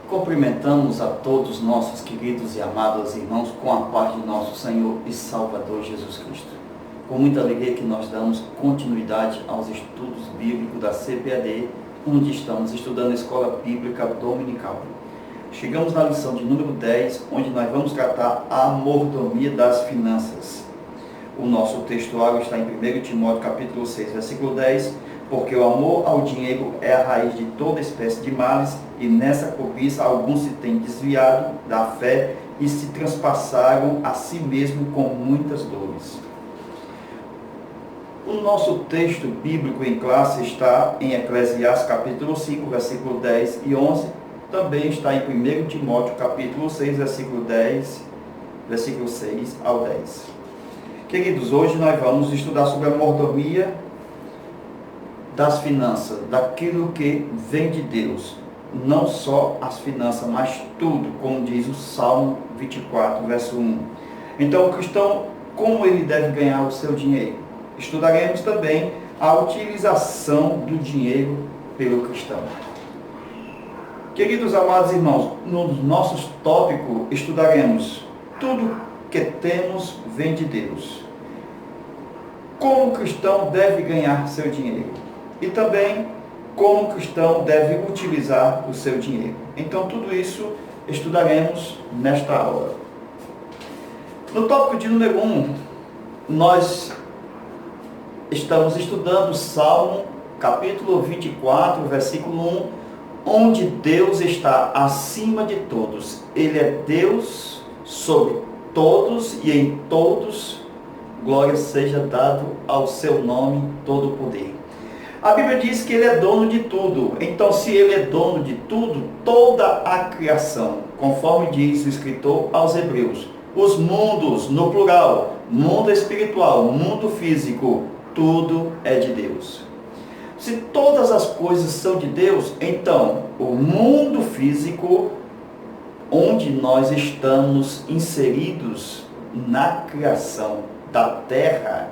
Cumprimentamos a todos nossos queridos e amados irmãos com a paz de nosso Senhor e Salvador Jesus Cristo. Com muita alegria que nós damos continuidade aos estudos bíblicos da CPAD, onde estamos estudando a Escola Bíblica Dominical. Chegamos na lição de número 10, onde nós vamos tratar a mordomia das finanças. O nosso textuário está em 1 Timóteo capítulo 6, versículo 10, porque o amor ao dinheiro é a raiz de toda espécie de males, e nessa cobiça alguns se têm desviado da fé e se transpassaram a si mesmo com muitas dores. O nosso texto bíblico em classe está em Eclesiastes capítulo 5, versículo 10 e 11, também está em 1 Timóteo capítulo 6, versículo 10, versículo 6 ao 10. Queridos, hoje nós vamos estudar sobre a mordomia das finanças, daquilo que vem de Deus. Não só as finanças, mas tudo, como diz o Salmo 24, verso 1. Então, o cristão, como ele deve ganhar o seu dinheiro? Estudaremos também a utilização do dinheiro pelo cristão. Queridos amados irmãos, nos nossos tópicos estudaremos tudo que temos vem de Deus. Como o cristão deve ganhar seu dinheiro? E também como o cristão deve utilizar o seu dinheiro. Então tudo isso estudaremos nesta aula. No tópico de número 1, nós estamos estudando o Salmo capítulo 24, versículo 1, onde Deus está acima de todos. Ele é Deus sobre todos e em todos. Glória seja dado ao seu nome todo o poder. A Bíblia diz que ele é dono de tudo. Então, se ele é dono de tudo, toda a criação, conforme diz o escritor aos Hebreus, os mundos, no plural, mundo espiritual, mundo físico, tudo é de Deus. Se todas as coisas são de Deus, então o mundo físico, onde nós estamos inseridos na criação da terra,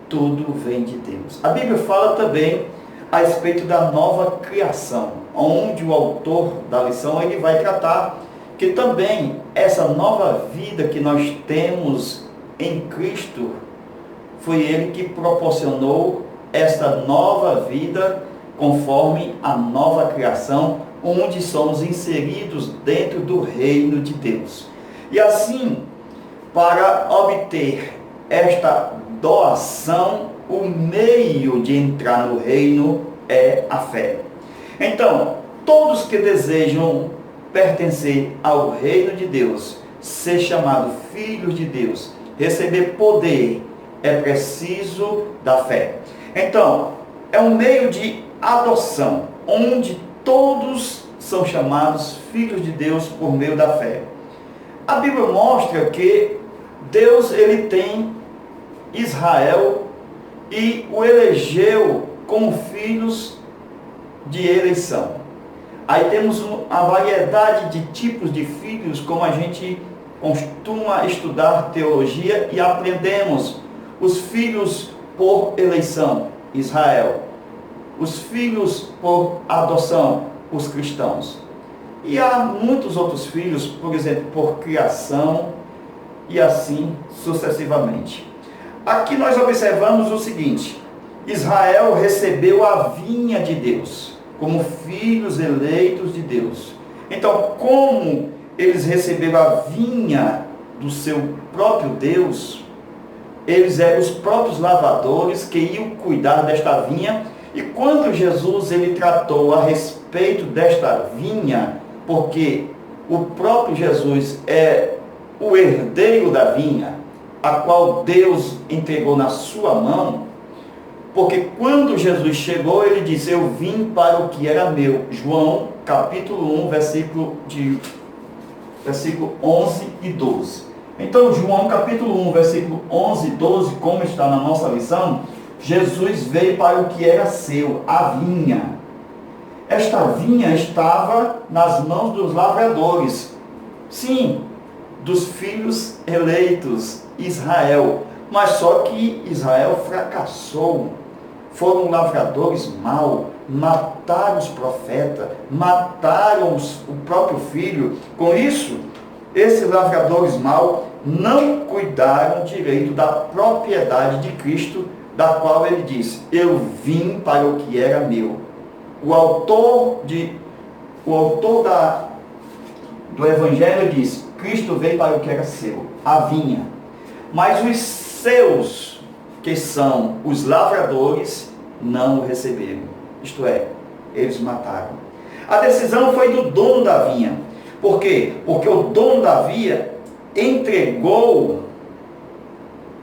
tudo vem de Deus. A Bíblia fala também a respeito da nova criação, onde o autor da lição ele vai tratar que também essa nova vida que nós temos em Cristo, foi ele que proporcionou esta nova vida conforme a nova criação, onde somos inseridos dentro do reino de Deus. E assim, para obter esta doação, o meio de entrar no reino é a fé. Então, todos que desejam pertencer ao reino de Deus, ser chamado filhos de Deus, receber poder, é preciso da fé. Então, é um meio de adoção, onde todos são chamados filhos de Deus por meio da fé. A Bíblia mostra que Deus ele tem Israel e o elegeu como filhos de eleição. Aí temos a variedade de tipos de filhos, como a gente costuma estudar teologia e aprendemos. Os filhos por eleição, Israel. Os filhos por adoção, os cristãos. E há muitos outros filhos, por exemplo, por criação e assim sucessivamente. Aqui nós observamos o seguinte: Israel recebeu a vinha de Deus, como filhos eleitos de Deus. Então, como eles receberam a vinha do seu próprio Deus, eles eram os próprios lavadores que iam cuidar desta vinha. E quando Jesus ele tratou a respeito desta vinha, porque o próprio Jesus é o herdeiro da vinha, a qual Deus entregou na sua mão, porque quando Jesus chegou, ele disse: eu vim para o que era meu. João capítulo 1, versículo 11 e 12. Então, João capítulo 1, versículo 11 e 12, como está na nossa lição, Jesus veio para o que era seu, a vinha. Esta vinha estava nas mãos dos lavradores, sim, dos filhos eleitos, Israel. Mas só que Israel fracassou. Foram lavradores maus, mataram os profetas, mataram o próprio filho. Com isso, esses lavradores maus não cuidaram direito da propriedade de Cristo, da qual ele disse: eu vim para o que era meu. O autor do Evangelho diz: Cristo veio para o que era seu, a vinha. Mas os seus, que são os lavradores, não o receberam. Isto é, eles mataram. A decisão foi do dono da vinha. Por quê? Porque o dono da vinha entregou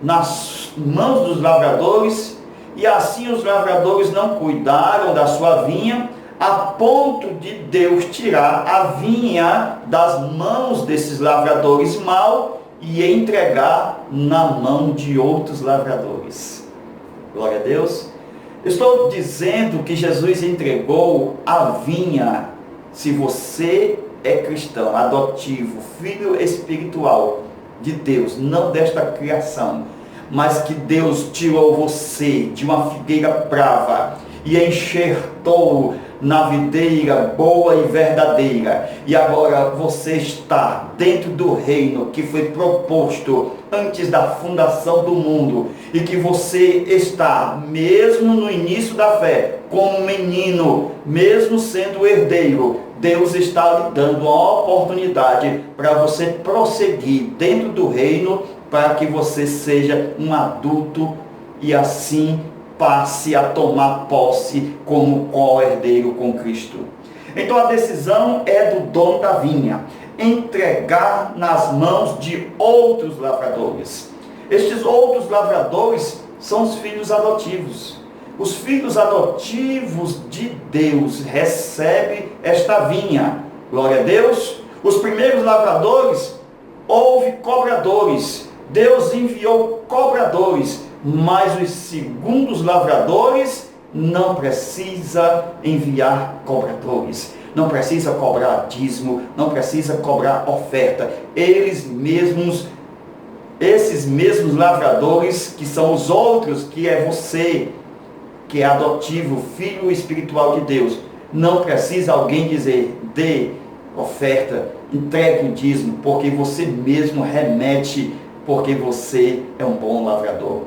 nas mãos dos lavradores, e assim os lavradores não cuidaram da sua vinha, a ponto de Deus tirar a vinha das mãos desses lavradores maus e entregar na mão de outros lavradores. Glória a Deus. Estou dizendo que Jesus entregou a vinha. Se você é cristão, adotivo, filho espiritual de Deus, não desta criação, mas que Deus tirou você de uma figueira brava e enxertou na videira boa e verdadeira, e agora você está dentro do reino que foi proposto antes da fundação do mundo, e que você está, mesmo no início da fé, como menino, mesmo sendo herdeiro, Deus está lhe dando uma oportunidade para você prosseguir dentro do reino, para que você seja um adulto e assim passe a tomar posse como co-herdeiro com Cristo. Então a decisão é do dono da vinha, entregar nas mãos de outros lavradores. Estes outros lavradores são os filhos adotivos. Os filhos adotivos de Deus recebem esta vinha. Glória a Deus. Os primeiros lavradores, houve cobradores. Deus enviou cobradores, mas os segundos lavradores não precisa enviar cobradores, não precisa cobrar dízimo, não precisa cobrar oferta. Esses mesmos lavradores, que são os outros, que é você, que é adotivo, filho espiritual de Deus, não precisa alguém dizer: dê oferta, entregue o dízimo, porque você mesmo remete, porque você é um bom lavrador.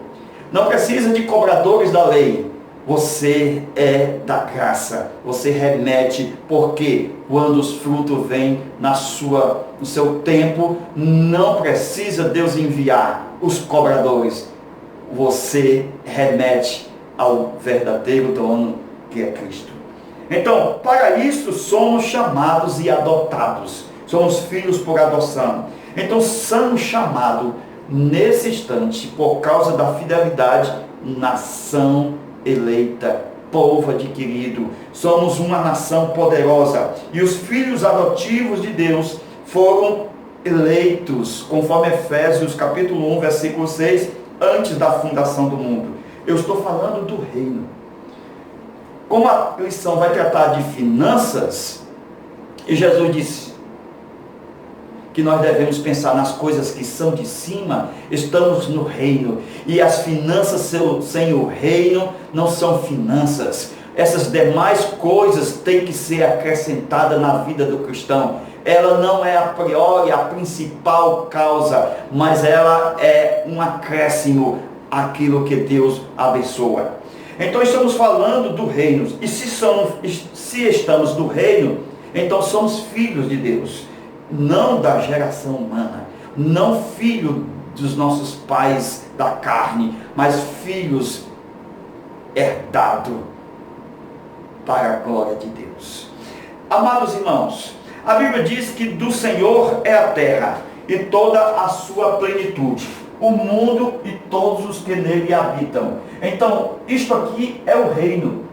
Não precisa de cobradores da lei. Você é da graça. Você remete, porque quando os frutos vêm no seu tempo, não precisa Deus enviar os cobradores. Você remete ao verdadeiro dono, que é Cristo. Então, para isso somos chamados e adotados. Somos filhos por adoção. Então, somos chamados nesse instante, por causa da fidelidade, nação eleita, povo adquirido. Somos uma nação poderosa. E os filhos adotivos de Deus foram eleitos, conforme Efésios capítulo 1, versículo 6, antes da fundação do mundo. Eu estou falando do reino. Como a lição vai tratar de finanças, e Jesus disse que nós devemos pensar nas coisas que são de cima, estamos no reino. E as finanças sem o reino não são finanças. Essas demais coisas têm que ser acrescentadas na vida do cristão. Ela não é a priori a principal causa, mas ela é um acréscimo àquilo que Deus abençoa. Então estamos falando do reino. E se estamos no reino, então somos filhos de Deus. Não da geração humana, não filho dos nossos pais da carne, mas filhos herdados para a glória de Deus. Amados irmãos, a Bíblia diz que do Senhor é a terra e toda a sua plenitude, o mundo e todos os que nele habitam. Então, isto aqui é o reino.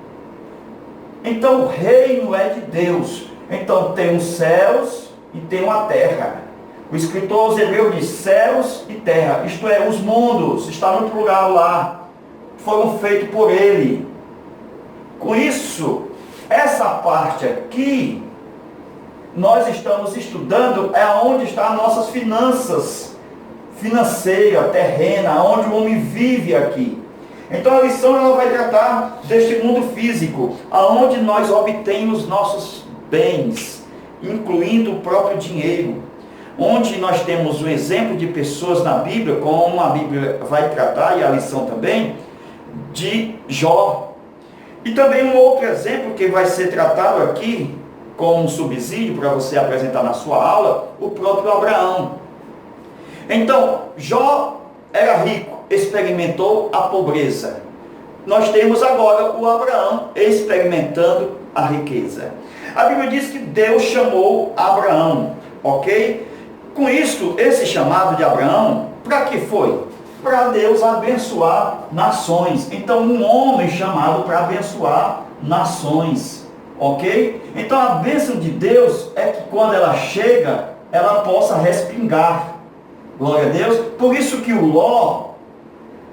Então, o reino é de Deus. Então, tem os céus e tem uma terra. O escritor aos Hebreus diz céus e terra, isto é, os mundos, está no plural lá, foram feitos por ele. Com isso, essa parte aqui, nós estamos estudando, é onde estão as nossas finanças, financeira, terrena, onde o homem vive aqui. Então a lição ela vai tratar deste mundo físico, aonde nós obtemos os nossos bens, incluindo o próprio dinheiro. Onde nós temos um exemplo de pessoas na Bíblia, como a Bíblia vai tratar, e a lição também, de Jó. E também um outro exemplo que vai ser tratado aqui, como um subsídio para você apresentar na sua aula, o próprio Abraão. Então, Jó era rico, experimentou a pobreza. Nós temos agora o Abraão experimentando a riqueza. A Bíblia diz que Deus chamou Abraão, ok? Com isso, esse chamado de Abraão, para que foi? Para Deus abençoar nações. Então, um homem chamado para abençoar nações, ok? Então, a bênção de Deus é que quando ela chega, ela possa respingar. Glória a Deus. Por isso que o Ló,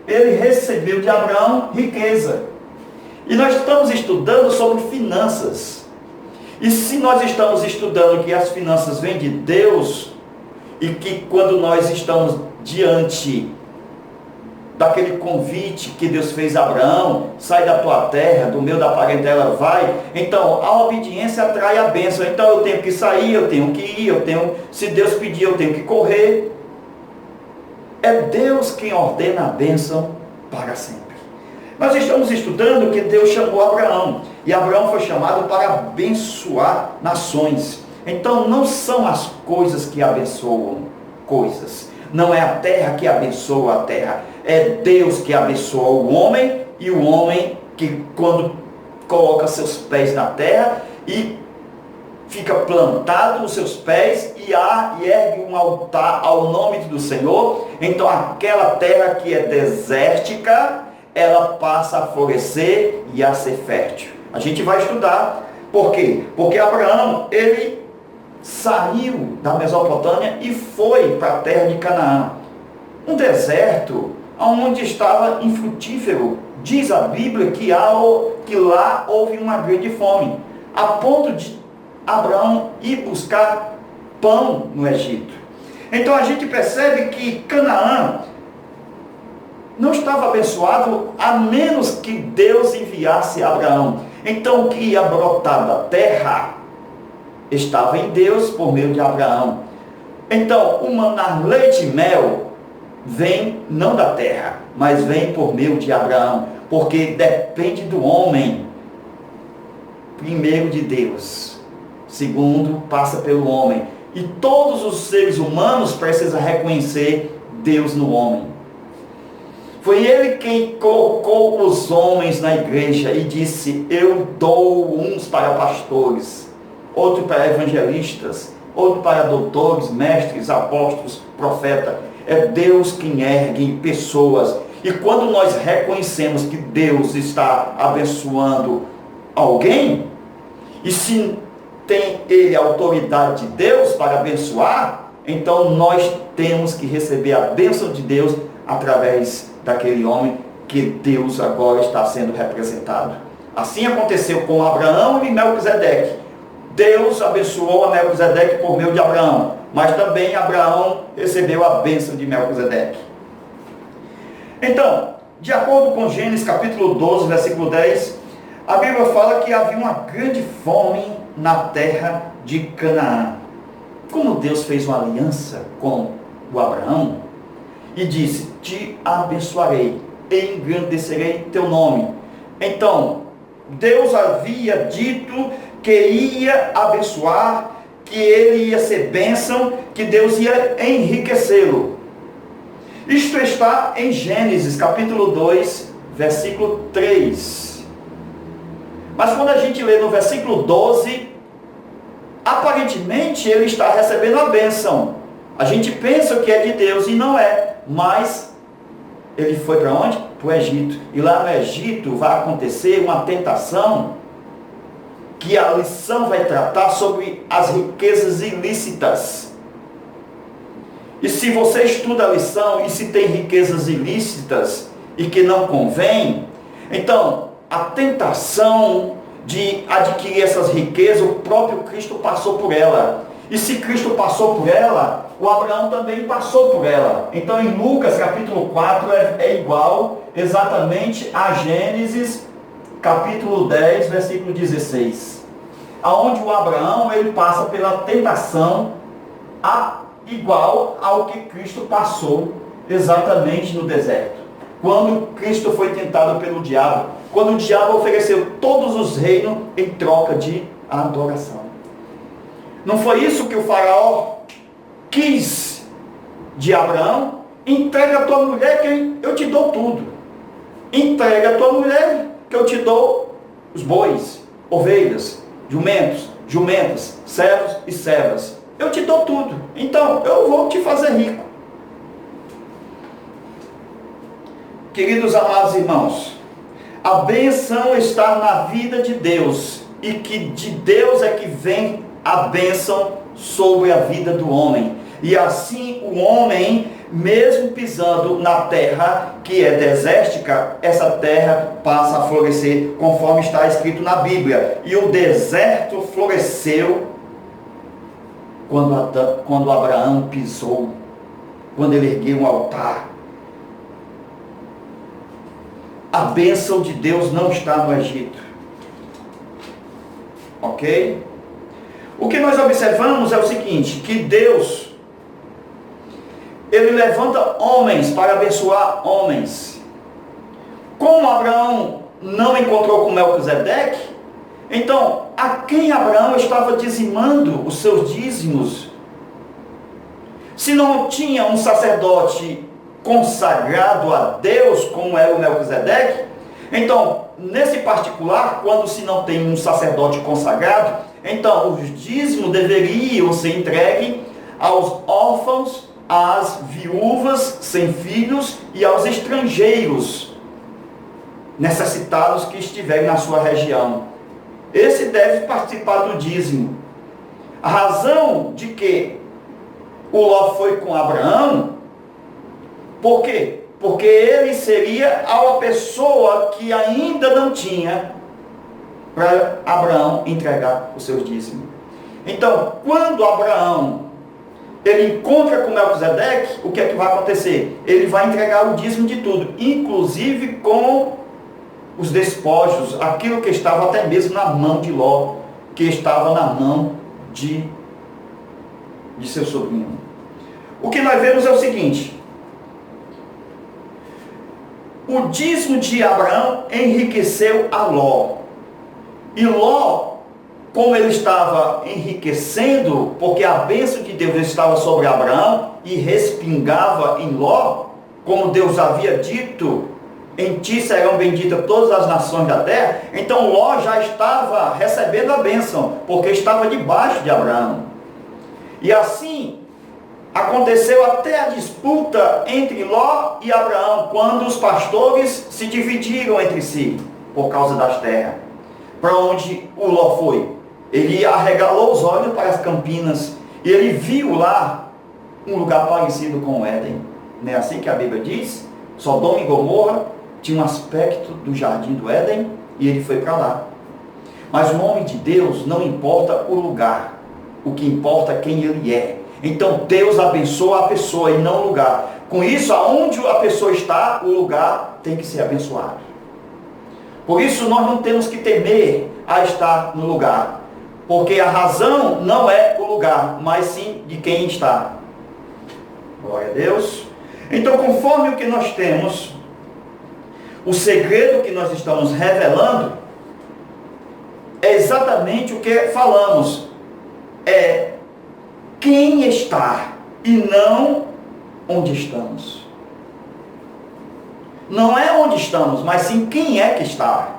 ele recebeu de Abraão riqueza. E nós estamos estudando sobre finanças. E se nós estamos estudando que as finanças vêm de Deus, e que quando nós estamos diante daquele convite que Deus fez a Abraão, sai da tua terra, do meio da parentela, vai. Então, a obediência atrai a bênção. Então, eu tenho que sair, eu tenho que ir, se Deus pedir, eu tenho que correr. É Deus quem ordena a bênção para sempre. Nós estamos estudando que Deus chamou Abraão. E Abraão foi chamado para abençoar nações. Então, não são as coisas que abençoam coisas. Não é a terra que abençoa a terra. É Deus que abençoa o homem, e o homem que, quando coloca seus pés na terra e fica plantado nos seus pés e ergue um altar ao nome do Senhor, então aquela terra que é desértica, ela passa a florescer e a ser fértil. A gente vai estudar. Por quê? Porque Abraão, ele saiu da Mesopotâmia e foi para a terra de Canaã. Um deserto onde estava infrutífero. Diz a Bíblia que lá houve uma grande fome, a ponto de Abraão ir buscar pão no Egito. Então a gente percebe que Canaã não estava abençoado a menos que Deus enviasse Abraão. Então o que ia brotar da terra estava em Deus por meio de Abraão. Então o maná, leite e mel vem não da terra, mas vem por meio de Abraão, porque depende do homem, primeiro de Deus, segundo passa pelo homem, e todos os seres humanos precisam reconhecer Deus no homem. Foi ele quem colocou os homens na igreja e disse: eu dou uns para pastores, outro para evangelistas, outro para doutores, mestres, apóstolos, profetas. É Deus quem ergue pessoas. E quando nós reconhecemos que Deus está abençoando alguém, e se tem ele a autoridade de Deus para abençoar, então nós temos que receber a bênção de Deus através daquele homem que Deus agora está sendo representado. Assim aconteceu com Abraão e Melquisedeque. Deus abençoou a Melquisedeque por meio de Abraão, mas também Abraão recebeu a bênção de Melquisedeque. Então, de acordo com Gênesis capítulo 12, versículo 10, a Bíblia fala que havia uma grande fome na terra de Canaã. Como Deus fez uma aliança com o Abraão e disse: te abençoarei, e engrandecerei teu nome. Então, Deus havia dito que ia abençoar, que ele ia ser bênção, que Deus ia enriquecê-lo. Isto está em Gênesis capítulo 2, versículo 3. Mas quando a gente lê no versículo 12, aparentemente ele está recebendo a bênção. A gente pensa que é de Deus e não é. Mas ele foi para onde? Para o Egito. E lá no Egito vai acontecer uma tentação, que a lição vai tratar sobre as riquezas ilícitas. E se você estuda a lição e se tem riquezas ilícitas e que não convém, então a tentação de adquirir essas riquezas, o próprio Cristo passou por ela. E se Cristo passou por ela, o Abraão também passou por ela. Então em Lucas capítulo 4 é igual exatamente a Gênesis capítulo 10, versículo 16. Aonde o Abraão ele passa pela tentação igual ao que Cristo passou exatamente no deserto. Quando Cristo foi tentado pelo diabo, quando o diabo ofereceu todos os reinos em troca de adoração. Não foi isso que o faraó quis de Abraão? Entrega a tua mulher que eu te dou tudo. Entrega a tua mulher que eu te dou os bois, ovelhas, jumentos, jumentas, servos e servas. Eu te dou tudo. Então eu vou te fazer rico. Queridos amados irmãos, a bênção está na vida de Deus, e que de Deus é que vem a bênção sobre a vida do homem. E assim o homem, mesmo pisando na terra que é desértica, essa terra passa a florescer, conforme está escrito na Bíblia. E o deserto floresceu quando Abraão pisou, quando ele ergueu um altar. A bênção de Deus não está no Egito. Ok? O que nós observamos é o seguinte, que Deus, Ele levanta homens para abençoar homens. Como Abraão não encontrou com Melquisedeque, então, a quem Abraão estava dizimando os seus dízimos? Se não tinha um sacerdote consagrado a Deus, como era o Melquisedeque, então, nesse particular, quando se não tem um sacerdote consagrado, então os dízimos deveriam ser entregues aos órfãos, às viúvas sem filhos e aos estrangeiros necessitados que estiverem na sua região. Esse deve participar do dízimo. A razão de que o Ló foi com Abraão, por quê? Porque ele seria a pessoa que ainda não tinha para Abraão entregar os seus dízimos. Então, quando Abraão ele encontra com Melquisedeque, o que é que vai acontecer? Ele vai entregar o dízimo de tudo, inclusive com os despojos, aquilo que estava até mesmo na mão de Ló, que estava na mão de seu sobrinho. O que nós vemos é o seguinte: o dízimo de Abraão enriqueceu a Ló. E Ló, como ele estava enriquecendo, porque a bênção de Deus estava sobre Abraão e respingava em Ló, como Deus havia dito, em ti serão benditas todas as nações da terra. Então Ló já estava recebendo a bênção, porque estava debaixo de Abraão. E assim aconteceu até a disputa entre Ló e Abraão, quando os pastores se dividiram entre si, por causa das terras. Para onde o Ló foi? Ele arregalou os olhos para as campinas, e ele viu lá um lugar parecido com o Éden. Não é assim que a Bíblia diz? Sodoma e Gomorra tinha um aspecto do jardim do Éden, e ele foi para lá. Mas o homem de Deus não importa o lugar, o que importa é quem ele é. Então Deus abençoa a pessoa e não o lugar. Com isso, aonde a pessoa está, o lugar tem que ser abençoado. Por isso nós não temos que temer a estar no lugar, porque a razão não é o lugar, mas sim de quem está. Glória a Deus. Então, conforme o que nós temos, o segredo que nós estamos revelando é exatamente o que falamos. É quem está e não onde estamos. Não é onde estamos, mas sim quem é que está.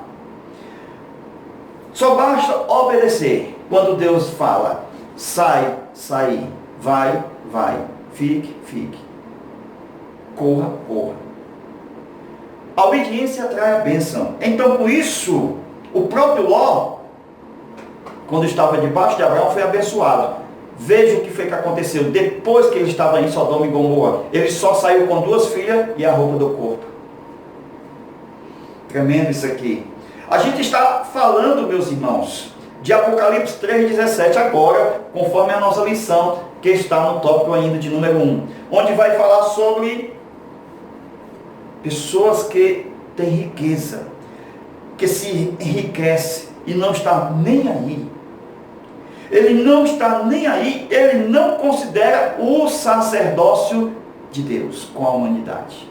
Só basta obedecer. Quando Deus fala, sai, sair, vai, vai, fique, fique, corra, corra. A obediência atrai a bênção. Então, por isso, o próprio Ló, quando estava debaixo de Abraão, foi abençoado. Veja o que foi que aconteceu. Depois que ele estava em Sodoma e Gomorra, ele só saiu com 2 filhas e a roupa do corpo. Tremendo isso aqui. A gente está falando, meus irmãos, de Apocalipse 3,17 agora, conforme a nossa lição, que está no tópico ainda de número 1, onde vai falar sobre pessoas que têm riqueza, que se enriquece e não está nem aí. Ele não está nem aí, ele não considera o sacerdócio de Deus com a humanidade.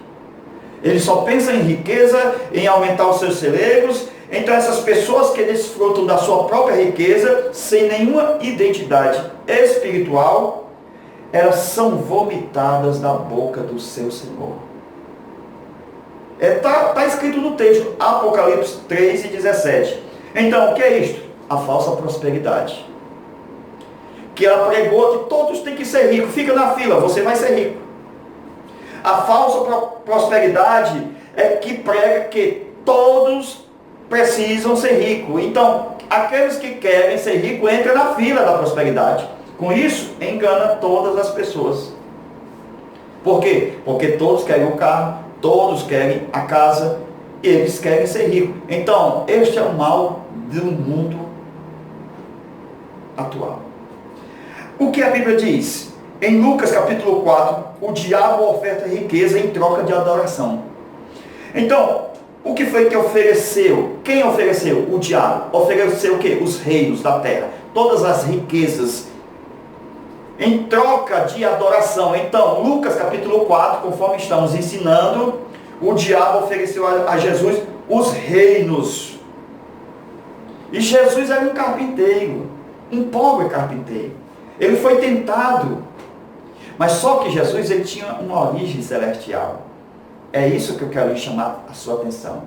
Ele só pensa em riqueza, em aumentar os seus celeiros. Então essas pessoas que desfrutam da sua própria riqueza, sem nenhuma identidade espiritual, elas são vomitadas da boca do seu Senhor. Está escrito no texto, Apocalipse 3,17. Então, o que é isto? A falsa prosperidade. Que ela pregou que todos têm que ser ricos. Fica na fila, você vai ser rico. A falsa prosperidade é que prega que todos precisam ser ricos. Então, aqueles que querem ser ricos entram na fila da prosperidade. Com isso, engana todas as pessoas. Por quê? Porque todos querem o carro, todos querem a casa, eles querem ser ricos. Então, este é o mal do mundo atual. O que a Bíblia diz? Em Lucas capítulo 4, o diabo oferta riqueza em troca de adoração. Então, o que foi que ofereceu? Quem ofereceu? O diabo. Ofereceu o quê? Os reinos da terra. Todas as riquezas em troca de adoração. Então, Lucas capítulo 4, conforme estamos ensinando, o diabo ofereceu a Jesus os reinos. E Jesus era um carpinteiro, um pobre carpinteiro. Ele foi tentado. Mas só que Jesus ele tinha uma origem celestial. É isso que eu quero chamar a sua atenção.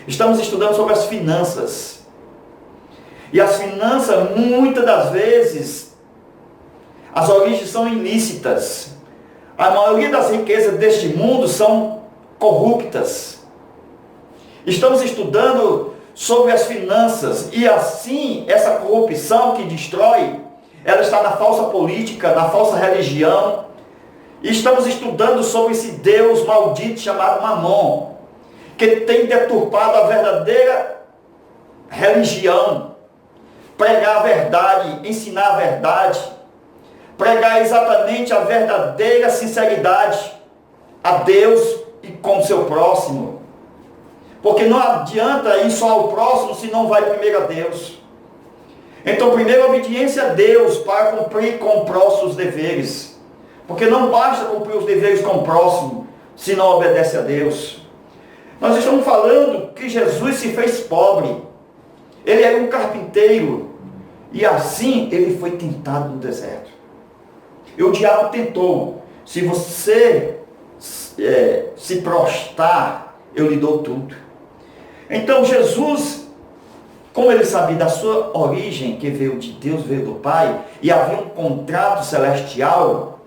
Estamos estudando sobre as finanças. E as finanças, muitas das vezes, as origens são ilícitas. A maioria das riquezas deste mundo são corruptas. Estamos estudando sobre as finanças. E assim, essa corrupção que destrói, ela está na falsa política, na falsa religião. E estamos estudando sobre esse Deus maldito chamado Mamon, que tem deturpado a verdadeira religião, pregar a verdade, ensinar a verdade, pregar exatamente a verdadeira sinceridade a Deus e com o seu próximo. Porque não adianta ir só ao próximo se não vai primeiro a Deus. Então, primeiro a obediência a Deus para cumprir com o próximo os deveres. Porque não basta cumprir os deveres com o próximo, se não obedece a Deus. Nós estamos falando que Jesus se fez pobre. Ele era um carpinteiro. E assim ele foi tentado no deserto. E o diabo tentou. Se você se prostrar, eu lhe dou tudo. Então Jesus, como ele sabia da sua origem, que veio de Deus, veio do Pai, e havia um contrato celestial.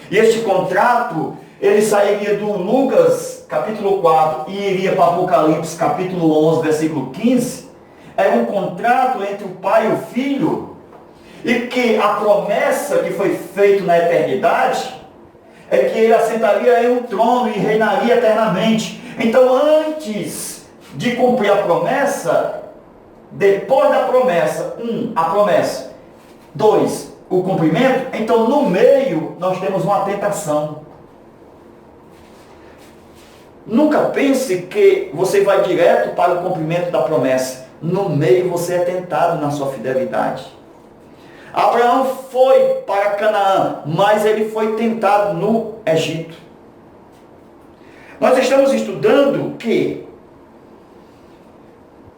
E este contrato, ele sairia do Lucas capítulo 4 e iria para Apocalipse capítulo 11, versículo 15. Era um contrato entre o Pai e o Filho. E que a promessa que foi feita na eternidade é que ele assentaria em um trono e reinaria eternamente. Então, antes de cumprir a promessa, depois da promessa, a promessa, 2, o cumprimento, então no meio nós temos uma tentação. Nunca pense que você vai direto para o cumprimento da promessa. No meio você é tentado na sua fidelidade. Abraão foi para Canaã, mas ele foi tentado no Egito. Nós estamos estudando que,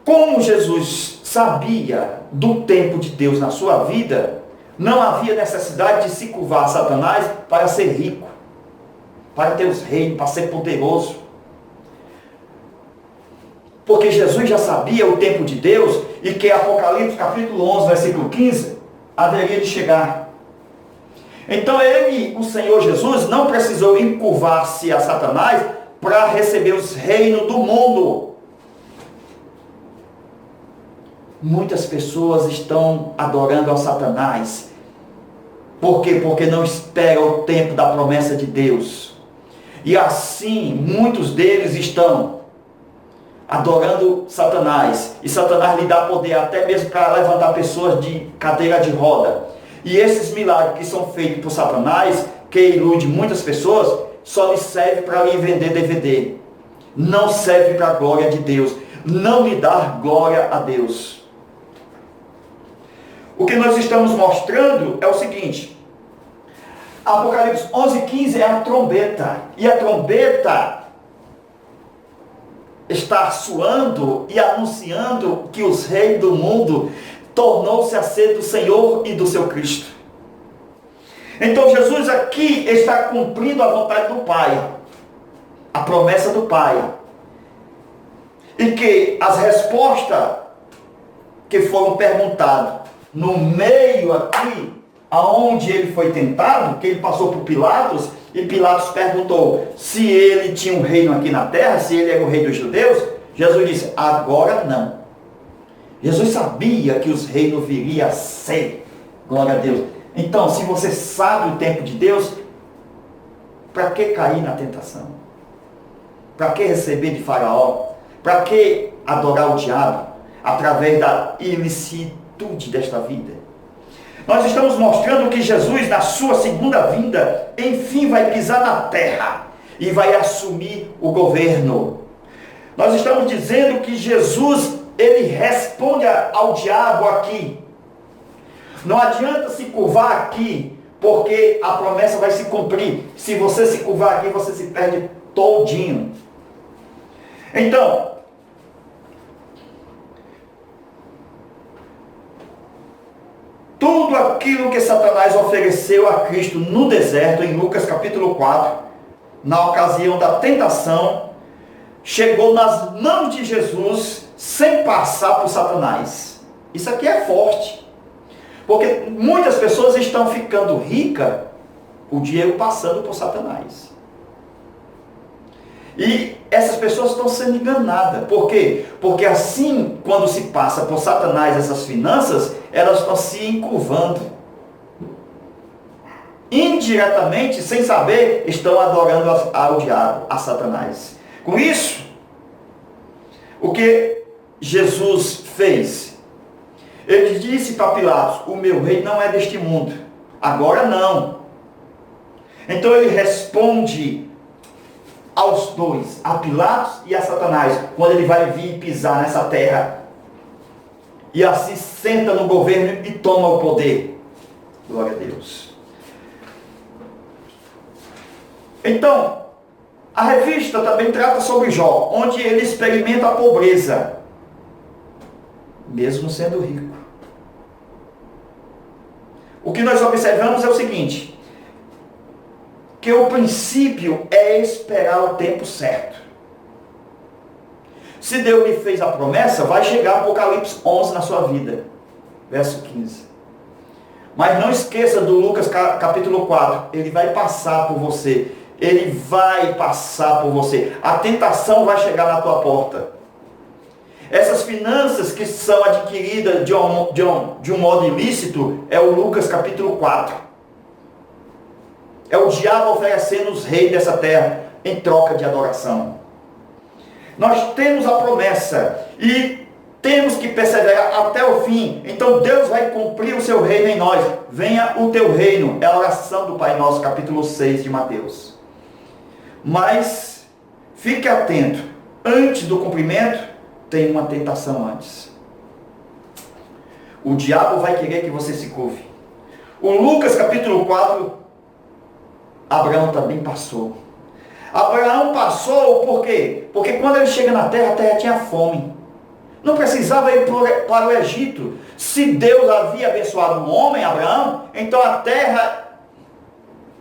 como Jesus sabia do tempo de Deus na sua vida, não havia necessidade de se curvar a Satanás para ser rico, para ter os reinos, para ser poderoso. Porque Jesus já sabia o tempo de Deus e que Apocalipse capítulo 11, versículo 15, haveria de chegar. Então ele, o Senhor Jesus, não precisou encurvar-se a Satanás para receber os reinos do mundo. Muitas pessoas estão adorando a Satanás. Por quê? Porque não esperam o tempo da promessa de Deus. E assim, muitos deles estão adorando Satanás, e Satanás lhe dá poder até mesmo para levantar pessoas de cadeira de roda. E esses milagres que são feitos por Satanás, que ilude muitas pessoas, só lhe serve para lhe vender DVD. Não serve para a glória de Deus. Não lhe dá glória a Deus. O que nós estamos mostrando é o seguinte. Apocalipse 11:15 é a trombeta. E a trombeta está soando e anunciando que os reis do mundo tornou-se a ser do Senhor e do seu Cristo. Então Jesus aqui está cumprindo a vontade do Pai, a promessa do Pai. E que as respostas que foram perguntadas no meio aqui, aonde ele foi tentado, que ele passou por Pilatos, e Pilatos perguntou se ele tinha um reino aqui na terra, se ele era o rei dos judeus. Jesus disse, agora não. Jesus sabia que os reinos viriam a ser. Glória a Deus. Então, se você sabe o tempo de Deus, para que cair na tentação? Para que receber de Faraó? Para que adorar o diabo através da ilicitude desta vida? Nós estamos mostrando que Jesus, na sua segunda vinda, enfim vai pisar na terra e vai assumir o governo. Nós estamos dizendo que Jesus, ele responde ao diabo aqui. Não adianta se curvar aqui, porque a promessa vai se cumprir. Se você se curvar aqui, você se perde todinho. Então, tudo aquilo que Satanás ofereceu a Cristo no deserto, em Lucas capítulo 4, na ocasião da tentação, chegou nas mãos de Jesus sem passar por Satanás. Isso aqui é forte. Porque muitas pessoas estão ficando ricas, o dinheiro passando por Satanás. E essas pessoas estão sendo enganadas. Por quê? Porque assim, quando se passa por Satanás essas finanças, elas estão se encurvando. Indiretamente, sem saber, estão adorando ao diabo, a Satanás. Com isso, o que Jesus fez? Ele disse para Pilatos, o meu rei não é deste mundo. Agora não. Então ele responde aos dois, a Pilatos e a Satanás, quando ele vai vir pisar nessa terra. E assim senta no governo e toma o poder. Glória a Deus. Então, a revista também trata sobre Jó, onde ele experimenta a pobreza, mesmo sendo rico. O que nós observamos é o seguinte, que o princípio é esperar o tempo certo. Se Deus lhe fez a promessa, vai chegar Apocalipse 11 na sua vida. Verso 15. Mas não esqueça do Lucas capítulo 4. Ele vai passar por você. Ele vai passar por você. A tentação vai chegar na tua porta. Essas finanças que são adquiridas de um modo ilícito, é o Lucas capítulo 4. É o diabo oferecendo os reis dessa terra em troca de adoração. Nós temos a promessa e temos que perseverar até o fim. Então Deus vai cumprir o seu reino em nós. Venha o teu reino. É a oração do Pai Nosso, capítulo 6 de Mateus. Mas fique atento. Antes do cumprimento, tem uma tentação antes. O diabo vai querer que você se curve. O Lucas capítulo 4, Abraão também passou. Abraão passou por quê? Porque quando ele chega na terra, a terra tinha fome. Não precisava ir para o Egito. Se Deus havia abençoado um homem, Abraão, então a terra,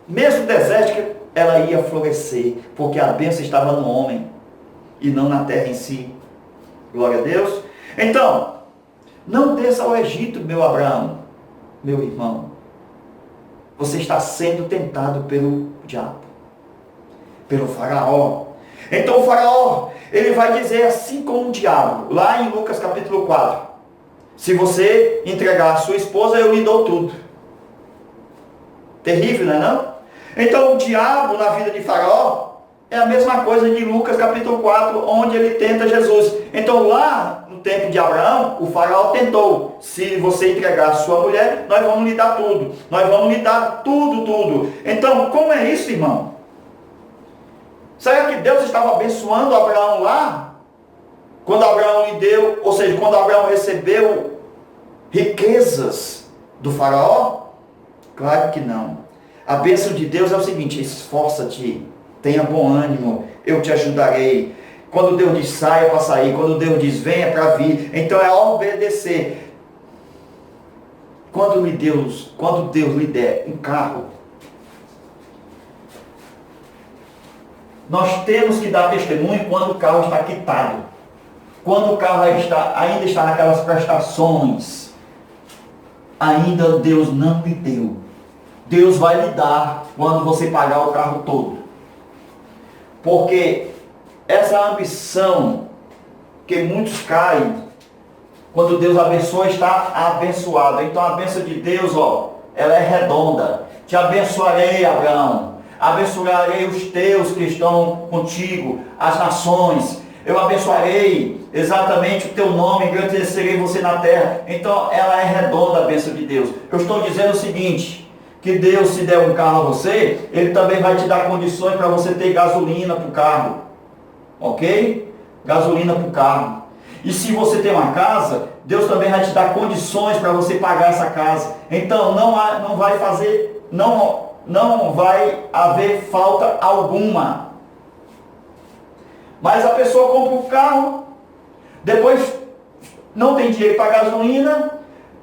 mesmo desértica, ela ia florescer, porque a bênção estava no homem e não na terra em si. Glória a Deus. Então, não desça ao Egito, meu Abraão, meu irmão. Você está sendo tentado pelo diabo, pelo faraó. Então o faraó, ele vai dizer assim como o diabo, lá em Lucas capítulo 4. Se você entregar a sua esposa, eu lhe dou tudo. Terrível, não é não? Então o diabo na vida de faraó É a mesma coisa de Lucas capítulo 4, onde ele tenta Jesus. Então lá, no tempo de Abraão, o faraó tentou: se você entregar a sua mulher, nós vamos lhe dar tudo. Nós vamos lhe dar tudo, tudo. Então, como é isso, irmão? Será que Deus estava abençoando Abraão lá? Quando Abraão lhe deu, ou seja, quando Abraão recebeu riquezas do faraó? Claro que não. A bênção de Deus é o seguinte: esforça-te, tenha bom ânimo, eu te ajudarei. Quando Deus diz saia para sair, quando Deus diz venha para vir, então é obedecer. Quando Deus lhe der um carro, nós temos que dar testemunho quando o carro está quitado, quando o carro ainda está naquelas prestações, ainda Deus não lhe deu. Deus vai lhe dar quando você pagar o carro todo. Porque essa ambição que muitos caem, quando Deus abençoa, está abençoado. Então a bênção de Deus, ela é redonda. Te abençoarei, Abraão. Abençoarei os teus que estão contigo, as nações. Eu abençoarei exatamente o teu nome, engrandecerei você na terra. Então ela é redonda, a bênção de Deus. Eu estou dizendo o seguinte: que Deus, se der um carro a você, Ele também vai te dar condições para você ter gasolina para o carro. Ok? Gasolina para o carro. E se você tem uma casa, Deus também vai te dar condições para você pagar essa casa. Então não vai haver falta alguma. Mas a pessoa compra o carro, depois não tem dinheiro para gasolina,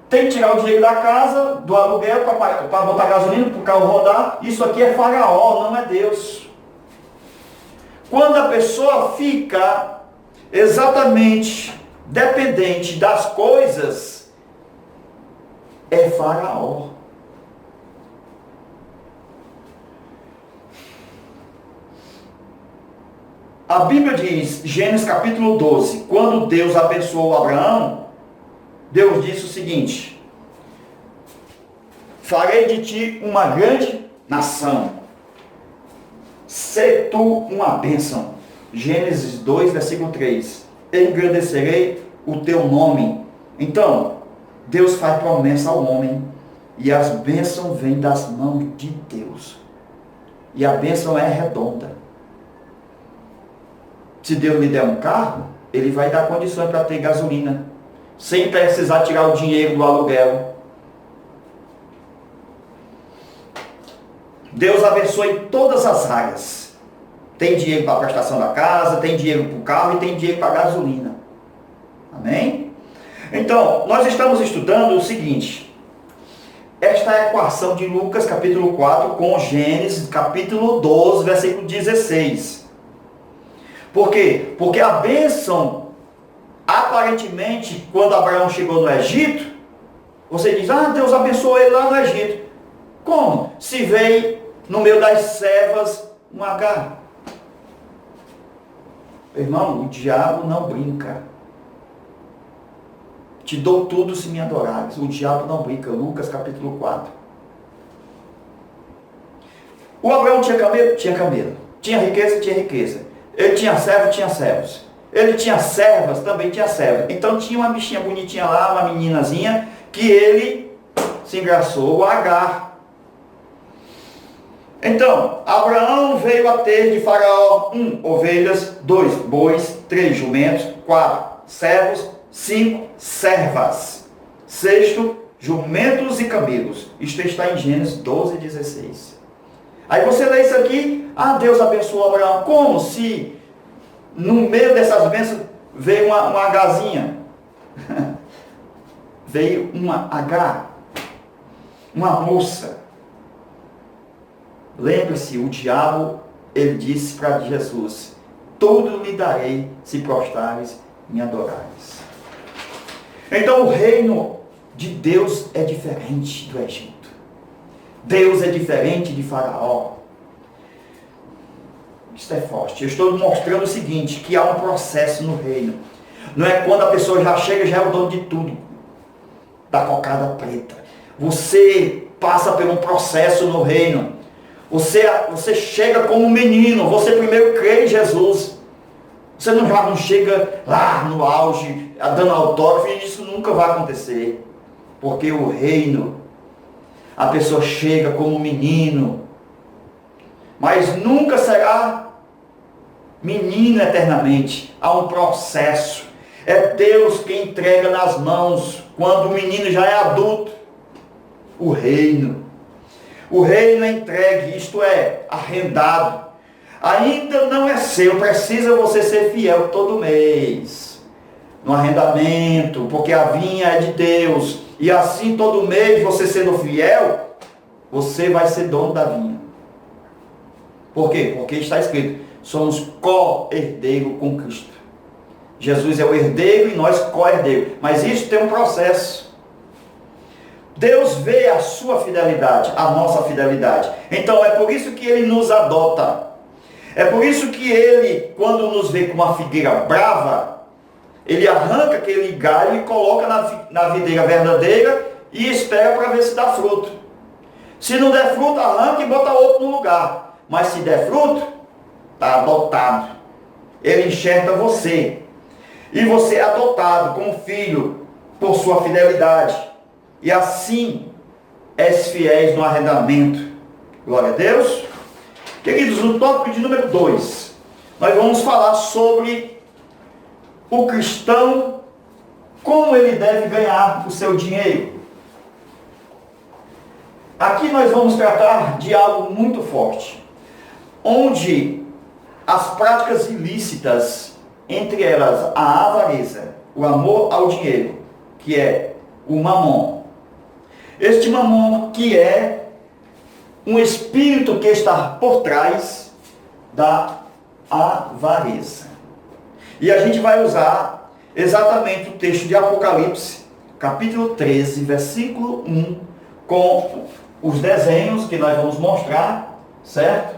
tem que tirar o dinheiro da casa, do aluguel, para botar gasolina, para o carro rodar. Isso aqui é faraó, não é Deus. Quando a pessoa fica exatamente dependente das coisas, é faraó. A Bíblia diz, Gênesis capítulo 12, quando Deus abençoou Abraão, Deus disse o seguinte: farei de ti uma grande nação, sê tu uma bênção. Gênesis 2, versículo 3. Engrandecerei o teu nome. Então, Deus faz promessa ao homem, e as bênçãos vêm das mãos de Deus. E a bênção é redonda. Se Deus lhe der um carro, Ele vai dar condições para ter gasolina, sem precisar tirar o dinheiro do aluguel. Deus abençoa em todas as áreas. Tem dinheiro para a prestação da casa, tem dinheiro para o carro e tem dinheiro para a gasolina. Amém? Então, nós estamos estudando o seguinte: esta é a equação de Lucas capítulo 4 com Gênesis capítulo 12, versículo 16. Por quê? Porque a bênção, aparentemente, quando Abraão chegou no Egito, você diz: Deus abençoou ele lá no Egito. Como? Se veio no meio das servas um Agar. Irmão, o diabo não brinca. Te dou tudo se me adorares. O diabo não brinca. Lucas capítulo 4. O Abraão tinha camelo? Tinha camelo. Tinha riqueza? Tinha riqueza. Ele tinha servo? Tinha servos. Ele tinha servas? Também tinha servas. Então tinha uma bichinha bonitinha lá, uma meninazinha, que ele se engraçou, o Agar. Então, Abraão veio a ter de Faraó 1, ovelhas, 2, bois, 3, jumentos, 4, servos, 5, servas, 6, jumentos e camelos. Isto está em Gênesis 12, 16. Aí você lê isso aqui: Deus abençoou Abraão. Como se no meio dessas bênçãos veio uma Agarzinha? Veio uma Agar, uma moça. Lembre-se, o diabo, ele disse para Jesus: tudo lhe darei se prostrares e me adorares. Então o reino de Deus é diferente do Egito. Deus é diferente de Faraó. Isso é forte. Eu estou mostrando o seguinte, que há um processo no reino. Não é quando a pessoa já chega, já é o dono de tudo, da cocada preta. Você passa por um processo no reino. Você chega como um menino, você primeiro crê em Jesus. Você já não chega lá no auge, dando autógrafo, e isso nunca vai acontecer. Porque o reino, a pessoa chega como um menino, mas nunca será menino eternamente. Há um processo. É Deus quem entrega nas mãos, quando o menino já é adulto, o reino. O reino é entregue, isto é, arrendado. Ainda não é seu, precisa você ser fiel todo mês, no arrendamento, porque a vinha é de Deus. E assim todo mês, você sendo fiel, você vai ser dono da vinha. Por quê? Porque está escrito, somos co-herdeiros com Cristo. Jesus é o herdeiro e nós co-herdeiros. Mas isso tem um processo. Deus vê a sua fidelidade, a nossa fidelidade. Então é por isso que Ele nos adota. É por isso que Ele, quando nos vê com uma figueira brava, Ele arranca aquele galho e coloca na videira verdadeira e espera para ver se dá fruto. Se não der fruto, arranca e bota outro no lugar. Mas se der fruto, está adotado. Ele enxerga você. E você é adotado como filho por sua fidelidade. E assim és fiéis no arrendamento. Glória a Deus. Queridos, no tópico de número 2, nós vamos falar sobre o cristão, como ele deve ganhar o seu dinheiro. Aqui nós vamos tratar de algo muito forte, onde as práticas ilícitas, entre elas a avareza, o amor ao dinheiro, que é o mamon. Este mamon que é um espírito que está por trás da avareza. E a gente vai usar exatamente o texto de Apocalipse, capítulo 13, versículo 1, com os desenhos que nós vamos mostrar, certo?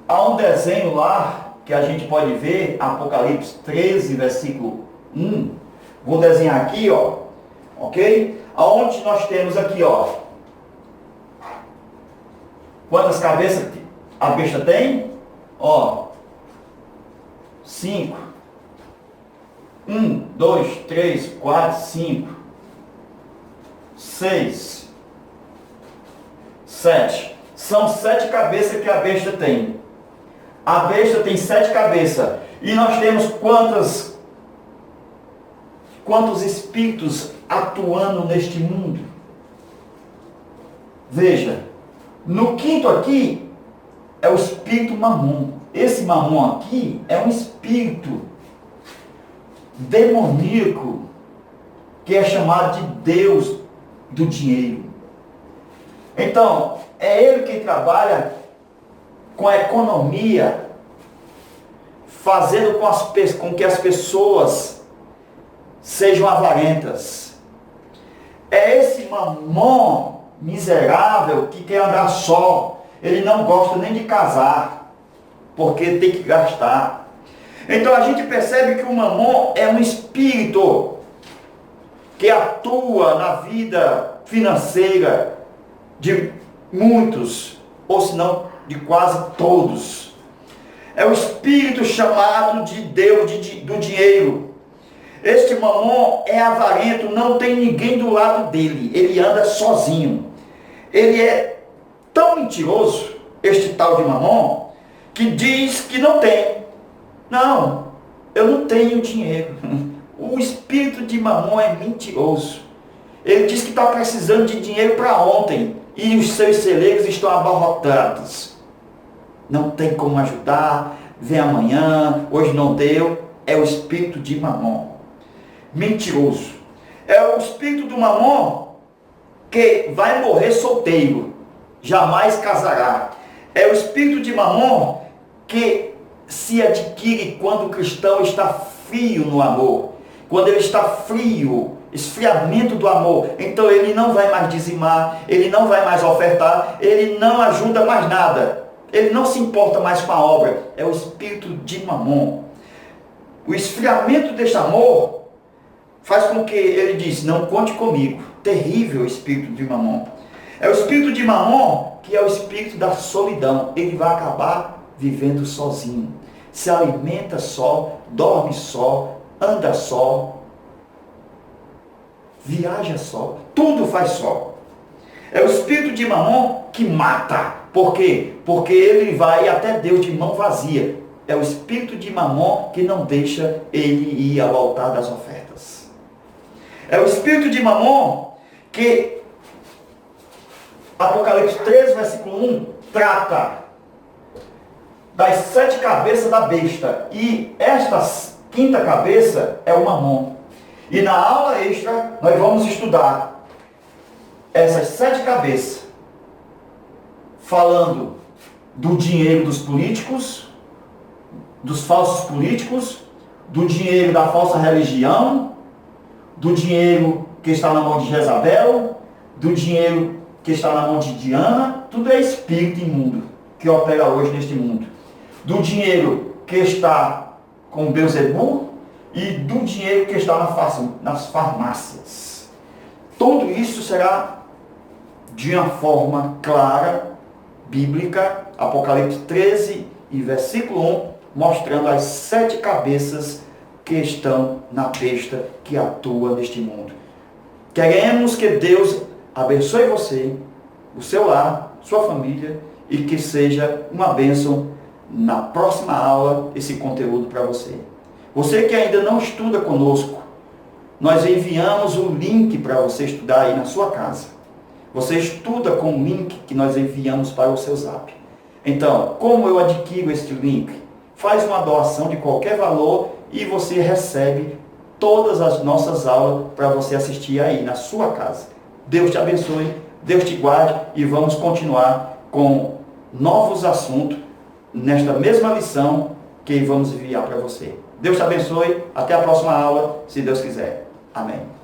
Há um desenho lá que a gente pode ver, Apocalipse 13, versículo 1. Vou desenhar aqui, ó, ok? Aonde nós temos aqui, ó, quantas cabeças a besta tem? Ó, 5. 1, 2, 3, 4, 5, 6, 7. São 7 cabeças que a besta tem. A besta tem 7 cabeças. E nós temos quantos espíritos atuando neste mundo? Veja, no quinto aqui é o espírito mamon. Esse mamon aqui é um espírito demoníaco que é chamado de Deus do dinheiro. Então, é ele quem trabalha com a economia, fazendo com que as pessoas sejam avarentas. É esse mamon miserável que quer andar só. Ele não gosta nem de casar, porque tem que gastar. Então a gente percebe que o mamon é um espírito que atua na vida financeira de muitos, ou se não de quase todos. É o espírito chamado de Deus do dinheiro. Este mamon é avarento, não tem ninguém do lado dele, ele anda sozinho. Ele é tão mentiroso, este tal de mamon, que diz que não tem. Não, eu não tenho dinheiro. O espírito de mamon é mentiroso. Ele diz que está precisando de dinheiro para ontem e os seus celeiros estão abarrotados. Não tem como ajudar, vem amanhã, hoje não deu. É o espírito de mamon. Mentiroso. É o espírito do mamon que vai morrer solteiro, jamais casará. É o espírito de mamon que se adquire quando o cristão está frio no amor, quando ele está frio, esfriamento do amor. Então ele não vai mais dizimar, ele não vai mais ofertar, ele não ajuda mais nada, ele não se importa mais com a obra. É o espírito de mamon. O esfriamento deste amor faz com que ele diz, não conte comigo. Terrível espírito de mamon. É o espírito de Mamon, que é o espírito da solidão. Ele vai acabar vivendo sozinho. Se alimenta só, dorme só, anda só, viaja só, tudo faz só. É o espírito de Mamon que mata. Por quê? Porque ele vai até Deus de mão vazia. É o espírito de Mamon que não deixa ele ir ao altar das ofertas. É o espírito de Mamon que Apocalipse 13, versículo 1, trata das 7 cabeças da besta. E esta quinta cabeça é o Mamon. E na aula extra nós vamos estudar essas 7 cabeças, falando do dinheiro dos políticos, dos falsos políticos, do dinheiro da falsa religião, do dinheiro que está na mão de Jezabel, do dinheiro que está na mão de Diana. Tudo é espírito imundo que opera hoje neste mundo. Do dinheiro que está com Beuzebu e do dinheiro que está nas farmácias. Tudo isso será de uma forma clara, bíblica, Apocalipse 13 e versículo 1, mostrando as 7 cabeças que estão na besta que atua neste mundo. Queremos que Deus abençoe você, o seu lar, sua família, e que seja uma bênção na próxima aula esse conteúdo para você. Você que ainda não estuda conosco, nós enviamos o link para você estudar aí na sua casa. Você estuda com o link que nós enviamos para o seu zap. Então, como eu adquiro este link? Faz uma doação de qualquer valor e você recebe todas as nossas aulas para você assistir aí na sua casa. Deus te abençoe, Deus te guarde e vamos continuar com novos assuntos nesta mesma lição que vamos enviar para você. Deus te abençoe, até a próxima aula, se Deus quiser. Amém.